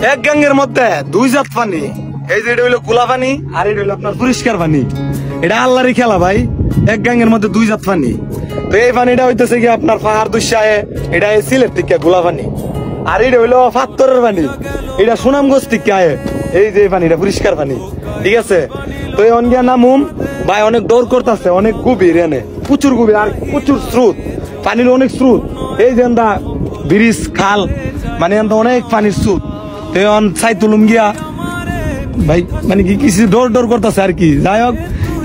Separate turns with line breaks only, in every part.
এক গাঙ্গের মধ্যে দুই জাত পানি, এই যে এটা হইলো গোলা পানি আর এটা হইলো আপনার পরিষ্কার পানি। এটা আল্লাহরই খেলা ভাই, এক গাঙ্গের মধ্যে দুই জাত পানি। তো এই পানিটা হইতেছে কি আপনার পাহাড় দুঃসায়, এটা সিলেট থেকে গোলা পানি। আর এটা হইলো পাত্তরের পানি, এটা সুনামগঞ্জ থেকে আয়। এই যে পানিটা পরিষ্কার পানি, ঠিক আছে। তো এই অনগিয়া নামুম ভাই, অনেক দৌড় করতেছে, অনেক গভীর, এনে প্রচুর গভীর আর প্রচুর স্রোত, পানির অনেক স্রোত। এই যে ব্রিজ খাল মানে অনেক পানির স্রোত। তো সাই তুলুম গিয়া ভাই, মানে কি কিছু দৌড় করতেছে আর কি। যাই হোক,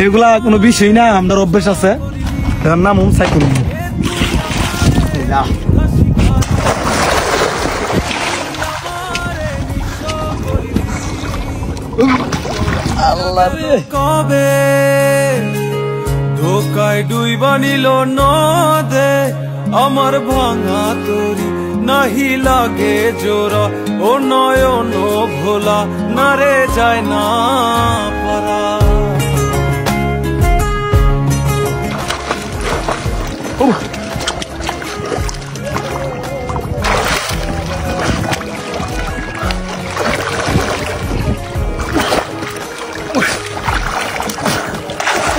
এগুলা কোনো বিষয় না, আমাদের অভ্যেস আছে। নামুম সাই তুলুম।
কবে ধোকায় ডুইবা নিল নদে আমার ভাঙা তরি, নাহি লাগে জোড়া ও নয়ন ভোলা, না রে যায় না পারা।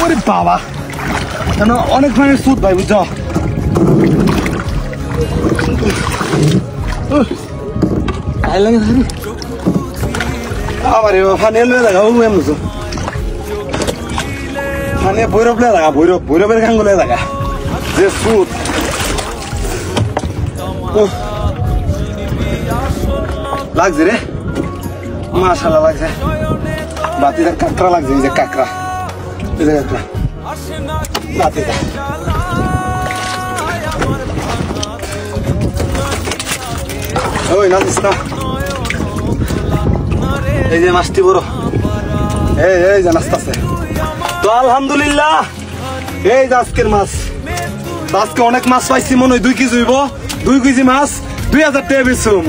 ওরে বাবা, অনেক পানির স্রোত ভাই, বুঝছো। আবার পানি লয়ে দেখা এমন মানে ভৈরব লয়ে দেখা, ভৈরবের গাঙ্গ লয়ে দেখা যে স্রোত। লাগছে রে, মাশাআল্লাহ লাগছে। বাতিটা কাঁকড়া লাগছে, এই যে কাঁকড়া, এই যে কাঁকড়া বাতিটা। ওই নাচিস না, এই যে মাছটি বড়, এই যে নাচতেছে। তো আলহামদুলিল্লাহ, এই যে আজকের মাছ, আজকে অনেক মাছ পাইছি, মনে হয় 2 কেজি হইব। 2 কেজি মাছ 2000 টাকা বেচুম।